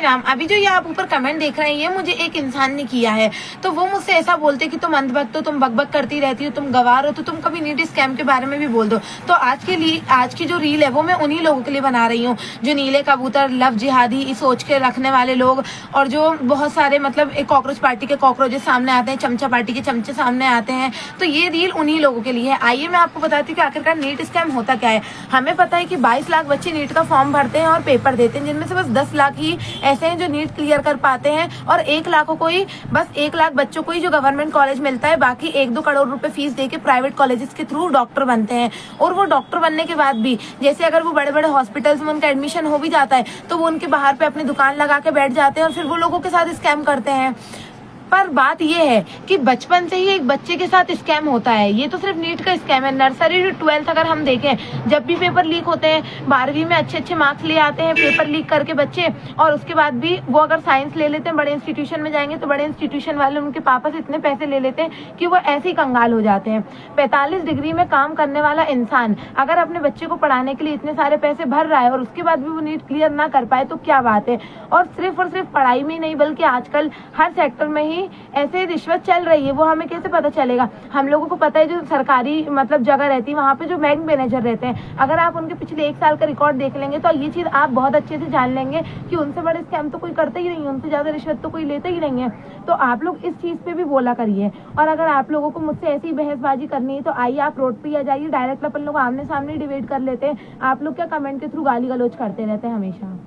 राम। अभी जो ये आप ऊपर कमेंट देख रहे हैं ये मुझे एक इंसान ने किया है, तो वो मुझसे ऐसा बोलते कि तुम अंधभक्त हो, तुम बकबक करती रहती हो, तुम गवार हो, तो तुम कभी नीट स्कैम के बारे में भी बोल दो। तो आज की जो रील है वो मैं उन्हीं लोगों के लिए बना रही हूँ जो नीले कबूतर, लव जिहादी सोच के रखने वाले लोग, और जो बहुत सारे मतलब एक कॉकरोच पार्टी के कॉकरोचेस सामने आते हैं, चमचा पार्टी के चमचे सामने आते हैं। तो ये रील उन्हीं लोगों के लिए है। आइए मैं आपको बताती हूँ कि आखिरकार नीट स्कैम होता क्या है। हमें पता है कि 22 लाख बच्चे नीट का फॉर्म भरते हैं और पेपर देते हैं, जिनमें से बस 10 लाख ही ऐसे हैं जो नीट क्लियर कर पाते हैं, और 1 लाख को ही बस 1 लाख बच्चों को ही जो गवर्नमेंट कॉलेज मिलता है, बाकी 1-2 करोड़ रुपए फीस देके प्राइवेट कॉलेजेस के थ्रू डॉक्टर बनते हैं। और वो डॉक्टर बनने के बाद भी जैसे अगर वो बड़े बड़े हॉस्पिटल्स में उनका एडमिशन हो भी जाता है तो वो उनके बाहर पे अपनी दुकान लगा के बैठ जाते हैं और फिर वो लोगों के साथ स्कैम करते हैं। पर बात यह है कि बचपन से ही एक बच्चे के साथ स्कैम होता है। ये तो सिर्फ नीट का स्कैम है, नर्सरी टू 12th अगर हम देखें, जब भी पेपर लीक होते हैं, 12वीं में अच्छे मार्क्स ले आते हैं पेपर लीक करके बच्चे, और उसके बाद भी वो अगर साइंस ले लेते हैं, बड़े इंस्टीट्यूशन में जाएंगे तो बड़े इंस्टीट्यूशन वाले उनके पापा से इतने पैसे ले लेते हैं कि वो ऐसे ही कंगाल हो जाते हैं। 45 डिग्री में काम करने वाला इंसान अगर अपने बच्चे को पढ़ाने के लिए इतने सारे पैसे भर रहा है और उसके बाद भी वो नीट क्लियर ना कर पाए तो क्या बात है। और सिर्फ पढ़ाई में ही नहीं बल्कि आजकल हर सेक्टर में ही ऐसे रिश्वत चल रही है। वो हमें कैसे पता चलेगा? हम लोगों को पता है जो सरकारी मतलब जगह रहती है वहाँ पे जो बैंक मैनेजर रहते हैं, अगर आप उनके पिछले 1 साल का रिकॉर्ड देख लेंगे तो ये चीज आप बहुत अच्छे से जान लेंगे कि उनसे बड़े स्कैम तो कोई करते ही नहीं है, उनसे ज्यादा रिश्वत तो कोई लेते ही नहीं है। तो आप लोग इस चीज पे भी बोला करिए। और अगर आप लोगों को मुझसे ऐसी बहसबाजी करनी है तो आइए आप रोड पे आ जाइए, डायरेक्ट अपन लोग आमने सामने डिबेट कर लेते हैं। आप लोग क्या कमेंट के थ्रू गाली गलौज करते रहते हैं हमेशा।